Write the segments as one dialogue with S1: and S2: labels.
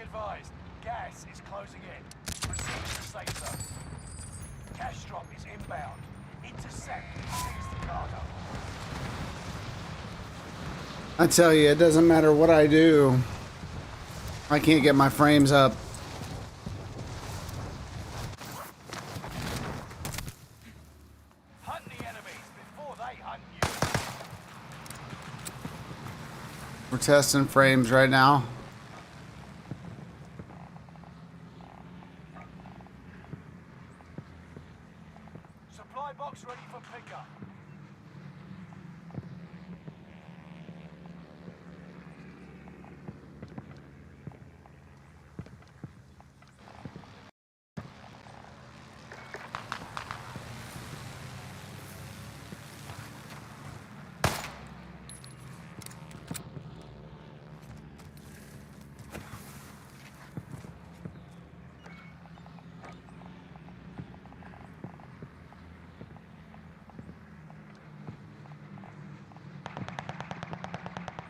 S1: advised, gas is closing in. Proceed to the safe zone. Cash drop is inbound. Intercept and seize the cargo.
S2: I tell you, it doesn't matter what I do. I can't get my frames up.
S1: Hunt the enemies before they hunt you.
S2: We're testing frames right now.
S1: Supply box ready for pickup.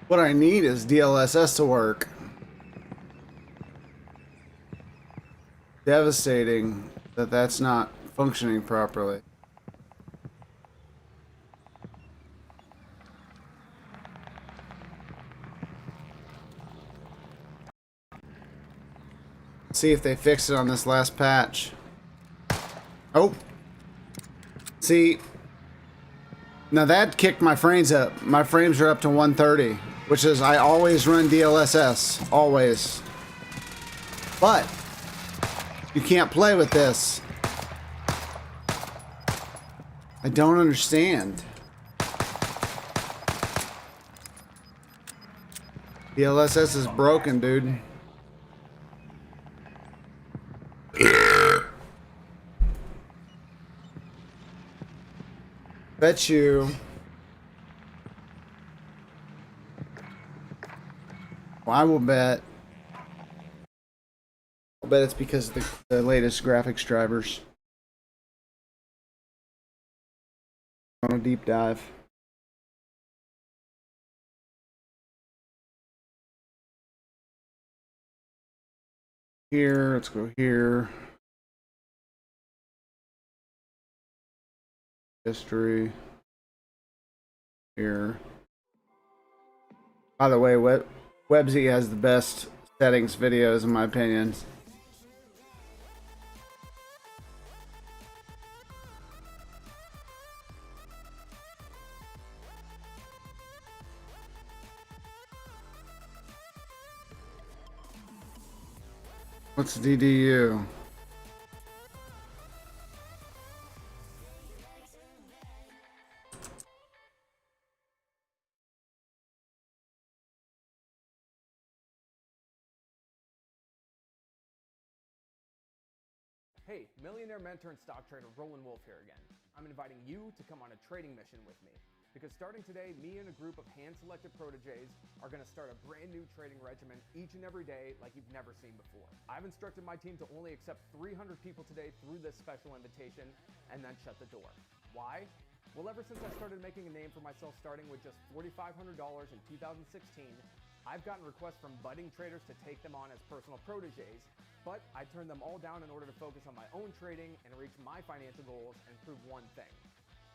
S2: What I need is DLSS to work. Devastating that that's not functioning properly. See if they fix it on this last patch. Oh. See. Now that kicked my frames up. My frames are up to 130, which is I always run DLSS, always. But you can't play with this. I don't understand. DLSS is broken, dude. Bet you. Well, I will bet. I'll bet it's because of the latest graphics drivers. On a deep dive. Here, let's go here. History. Here. By the way, WebZ has the best settings videos in my opinion. What's DDU?
S3: Hey, millionaire mentor and stock trader Roland Wolf here again. I'm inviting you to come on a trading mission with me. Because starting today, me and a group of hand-selected proteges are going to start a brand new trading regimen each and every day like you've never seen before. I've instructed my team to only accept 300 people today through this special invitation and then shut the door. Why? Well, ever since I started making a name for myself starting with just $4,500 in 2016, I've gotten requests from budding traders to take them on as personal proteges, but I turned them all down in order to focus on my own trading and reach my financial goals and prove one thing.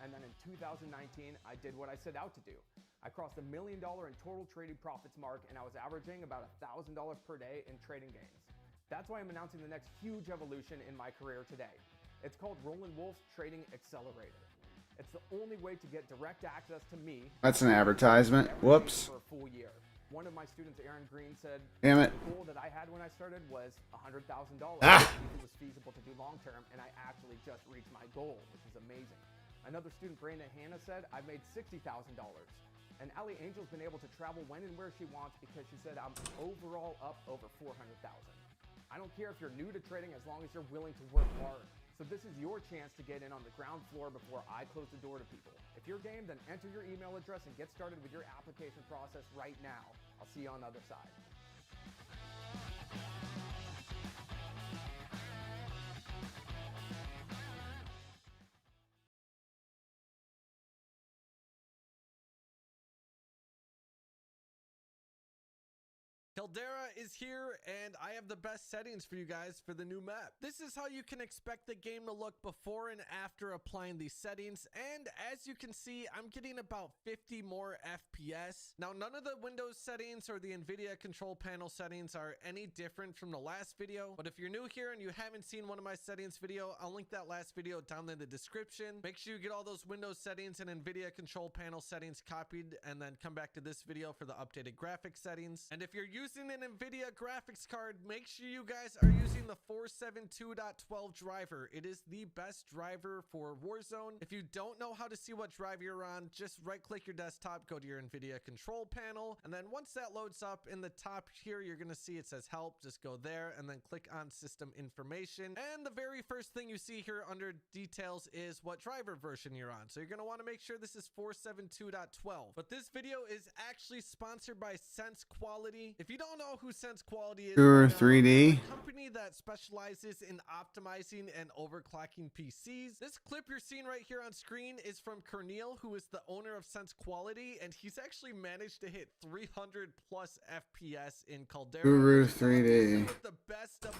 S3: And then in 2019, I did what I set out to do. I crossed $1 million in total trading profits mark, and I was averaging about $1,000 per day in trading gains. That's why I'm announcing the next huge evolution in my career today. It's called Roland Wolf's Trading Accelerator. It's the only way to get direct access to me.
S2: That's an advertisement. Whoops.
S3: For a full year. One of my students, Aaron Green, said,
S2: damn it,
S3: the goal that I had when I started was $100,000.
S2: Ah.
S3: It was feasible to do long term, and I actually just reached my goal, which is amazing. Another student, Brandon Hanna, said, I've made $60,000. And Allie Angel's been able to travel when and where she wants because she said, I'm overall up over 400,000. I don't care if you're new to trading as long as you're willing to work hard. So this is your chance to get in on the ground floor before I close the door to people. If you're game, then enter your email address and get started with your application process right now. I'll see you on the other side.
S4: Caldera is here, and I have the best settings for you guys for the new map. This is how you can expect the game to look before and after applying these settings, and as you can see, I'm getting about 50 more FPS. Now, none of the Windows settings or the Nvidia control panel settings are any different from the last video, but if you're new here and you haven't seen one of my settings video, I'll link that last video down in the description. Make sure you get all those Windows settings and Nvidia control panel settings copied, and then come back to this video for the updated graphics settings. And if you're using an Nvidia graphics card, make sure you guys are using the 472.12 driver. It is the best driver for Warzone. If you don't know how to see what driver you're on, just right click your desktop, go to your Nvidia control panel, and then once that loads up in the top here, you're gonna see it says help. Just go there and then click on system information, and the very first thing you see here under details is what driver version you're on. So you're gonna want to make sure this is 472.12. But this video is actually sponsored by Sense Quality. If you don't know who Sense Quality is,
S2: Or 3D.
S4: a company that specializes in optimizing and overclocking PCs. This clip you're seeing right here on screen is from Cornel, who is the owner of Sense Quality, and he's actually managed to hit 300 plus FPS in Caldera.
S2: Guru
S4: Some
S2: 3D.
S4: of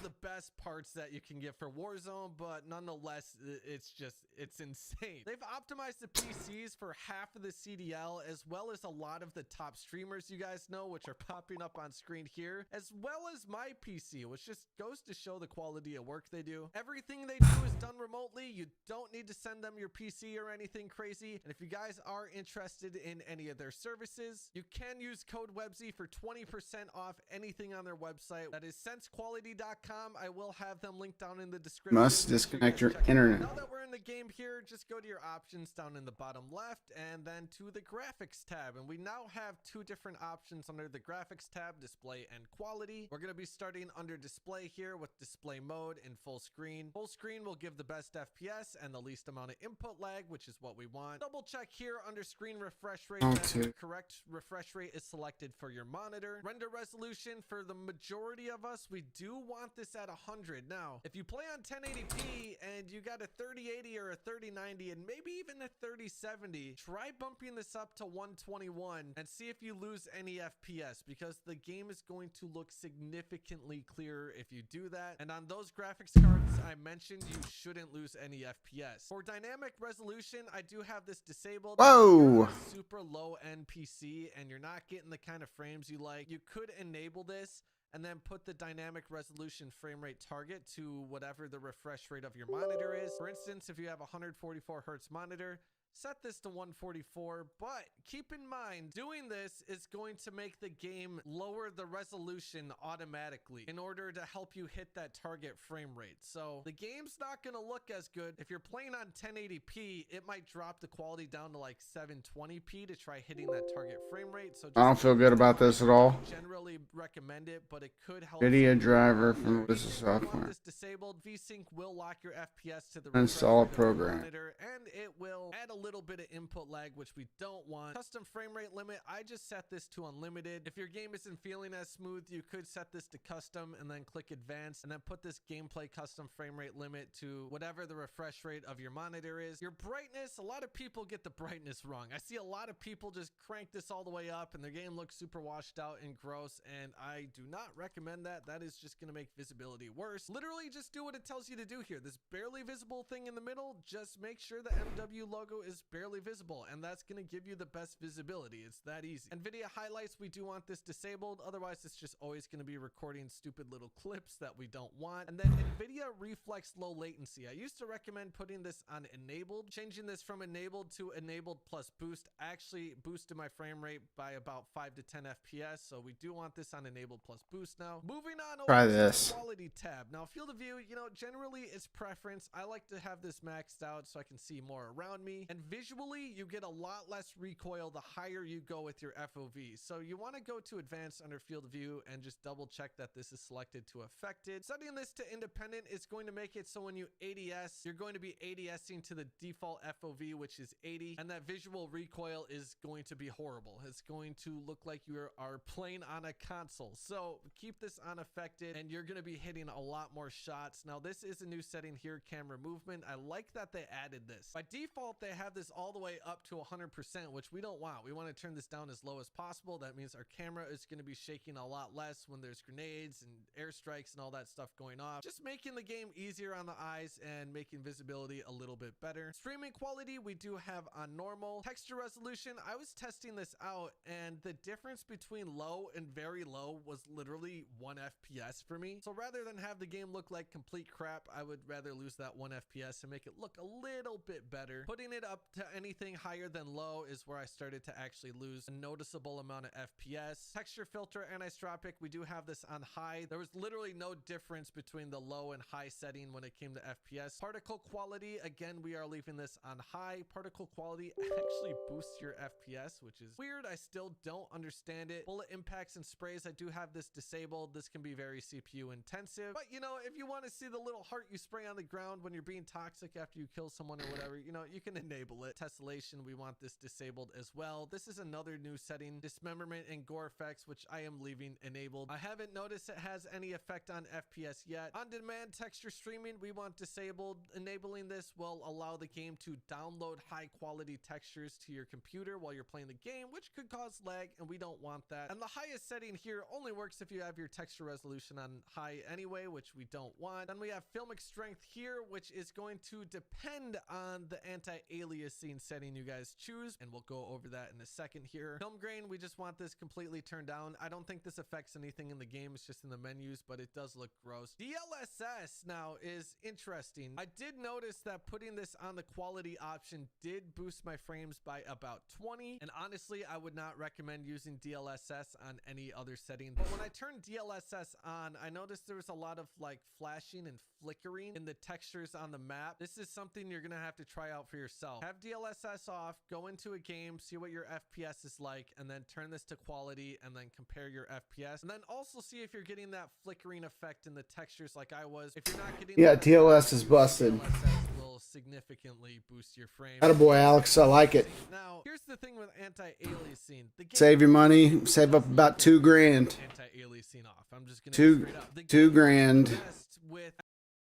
S4: the best parts that you can get for Warzone, but nonetheless, it's insane. They've optimized the PCs for half of the CDL, as well as a lot of the top streamers you guys know, which are popping up on screen here, as well as my PC, which just goes to show the quality of work they do. Everything they do is done remotely. You don't need to send them your PC or anything crazy. And if you guys are interested in any of their services, you can use code WEBSY for 20% off anything on their website. That is sensequality.com. I will have them linked down in the description.
S2: Must disconnect your internet.
S4: Now that we're in the game here, just go to your options down in the bottom left and then to the graphics tab. And we now have two different options under the graphics tab, display and quality. We're going to be starting under display here with display mode in full screen. Full screen will give the best FPS and the least amount of input lag, which is what we want. Double check here under screen refresh rate that the correct refresh rate is selected for your monitor. Render resolution, for the majority of us, we do want this at 100. Now, if you play on 1080p and you got a 3080 or a 3090 and maybe even a 3070, try bumping this up to 121 and see if you lose any FPS, because the game is going to look significantly clearer if you do that. And on those graphics cards I mentioned, you shouldn't lose any FPS. For dynamic resolution, I do have this disabled.
S2: Whoa!
S4: If you're on a super low end PC and you're not getting the kind of frames you like, you could enable this and then put the dynamic resolution frame rate target to whatever the refresh rate of your monitor is. For instance, if you have a 144 hertz monitor, set this to 144, but keep in mind, doing this is going to make the game lower the resolution automatically in order to help you hit that target frame rate. So the game's not going to look as good. If you're playing on 1080p, it might drop the quality down to like 720p to try hitting that target frame rate. So
S2: I don't feel good about this at all.
S4: Generally recommend it, but it could help.
S2: Video driver from this is
S4: Want
S2: software.
S4: this disabled, VSync will lock your FPS to the
S2: Install
S4: refresh rate of your
S2: program.
S4: monitor, and it will add a little bit of input lag, which we don't want. Custom frame rate limit, I just set this to unlimited. If your game isn't feeling as smooth, you could set this to custom and then click advanced and then put this gameplay custom frame rate limit to whatever the refresh rate of your monitor is. Your brightness, a lot of people get the brightness wrong. I see a lot of people just crank this all the way up and their game looks super washed out and gross, and I do not recommend that. That is just going to make visibility worse. Literally just do what it tells you to do here. This barely visible thing in the middle, just make sure the MW logo is barely visible, and that's going to give you the best visibility. It's that easy. Nvidia highlights, we do want this disabled, otherwise it's just always going to be recording stupid little clips that we don't want. And then Nvidia reflex low latency, I used to recommend putting this on enabled. Changing this from enabled to enabled plus boost actually boosted my frame rate by about 5 to 10 FPS, so we do want this on enabled plus boost now. Moving on over
S2: Try
S4: to
S2: this.
S4: the quality tab. Now, field of view, you know, generally it's preference. I like to have this maxed out so I can see more around me, and visually you get a lot less recoil the higher you go with your FOV. So you want to go to advanced under field of view and just double check that this is selected to affected. Setting this to independent is going to make it so when you ADS, you're going to be ADSing to the default FOV, which is 80, and that visual recoil is going to be horrible. It's going to look like you are playing on a console. So keep this on affected and you're going to be hitting a lot more shots. Now, this is a new setting here, camera movement. I like that they added this. By default, they have have this all the way up to 100%, which we don't want. We want to turn this down as low as possible. That means our camera is going to be shaking a lot less when there's grenades and airstrikes and all that stuff going off. Just making the game easier on the eyes and making visibility a little bit better. Streaming quality we do have on normal. Texture resolution, I was testing this out and the difference between low and very low was literally 1 FPS for me. So rather than have the game look like complete crap, I would rather lose that 1 FPS and make it look a little bit better. Putting it up to anything higher than low is where I started to actually lose a noticeable amount of FPS. Texture filter anisotropic, we do have this on high. There was literally no difference between the low and high setting when it came to FPS. Particle quality, again, we are leaving this on high. Particle quality actually boosts your FPS, which is weird. I still don't understand it. Bullet impacts and sprays, I do have this disabled. This can be very CPU intensive, but you know, if you want to see the little heart you spray on the ground when you're being toxic after you kill someone or whatever, you know, you can enable it. Tessellation, we want this disabled as well. This is another new setting. Dismemberment and gore effects, which I am leaving enabled. I haven't noticed it has any effect on FPS yet. On demand texture streaming, we want disabled. Enabling this will allow the game to download high quality textures to your computer while you're playing the game, which could cause lag, and we don't want that. And the highest setting here only works if you have your texture resolution on high anyway, which we don't want. Then we have Filmic Strength here, which is going to depend on the anti-aliasing setting you guys choose, and we'll go over that in a second here. Film grain, we just want this completely turned down. I don't think this affects anything in the game, it's just in the menus, but it does look gross. DLSS now is interesting. I did notice that putting this on the quality option did boost my frames by about 20, and honestly, I would not recommend using DLSS on any other setting. But when I turned DLSS on, I noticed there was a lot of like flashing and flickering in the textures on the map. This is something you're gonna have to try out for yourself. Have DLSS off, go into a game, see what your FPS is like, and then turn this to quality and then compare your FPS. And then also see if you're getting that flickering effect in the textures like I was. If you're not getting
S2: Yeah,
S4: that,
S2: TLS is busted.
S4: DLSS will significantly boost your frame.
S2: Attaboy, Alex. I like it.
S4: Now, here's the thing with anti-aliasing. The game
S2: Save your money. Save up about $2 grand.
S4: Anti-aliasing off. I'm just gonna
S2: Two,
S4: go straight up. The
S2: $2
S4: game
S2: grand.
S4: is best with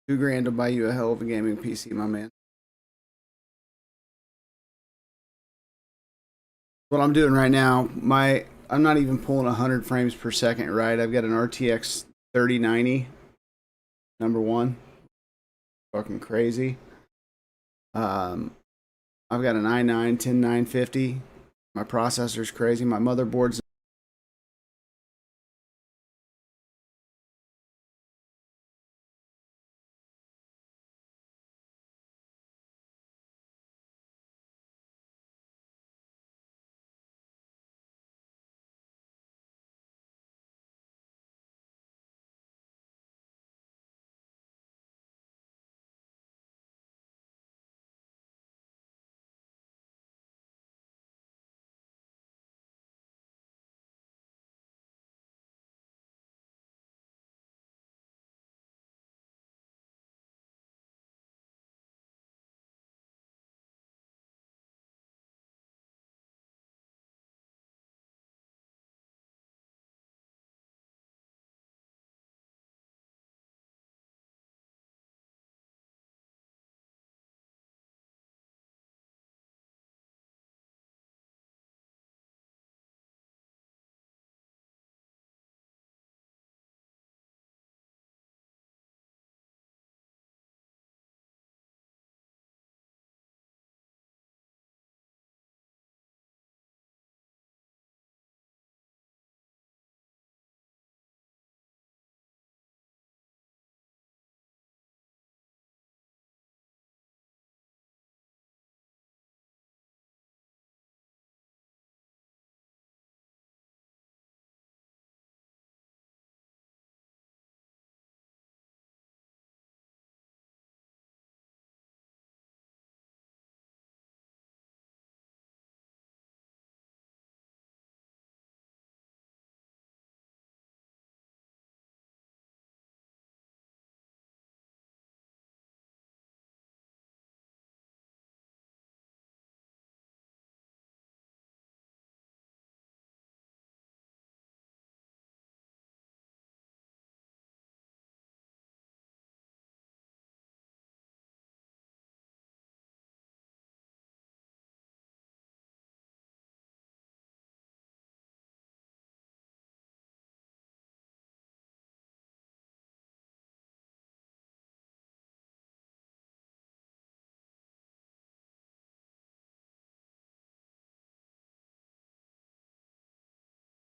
S2: $2 grand to buy you a hell of a gaming PC, my man. What I'm doing right now, I'm not even pulling 100 frames per second, right? I've got an RTX 3090, number one. Fucking crazy. I've got an i9 10950. My processor's crazy. My motherboard's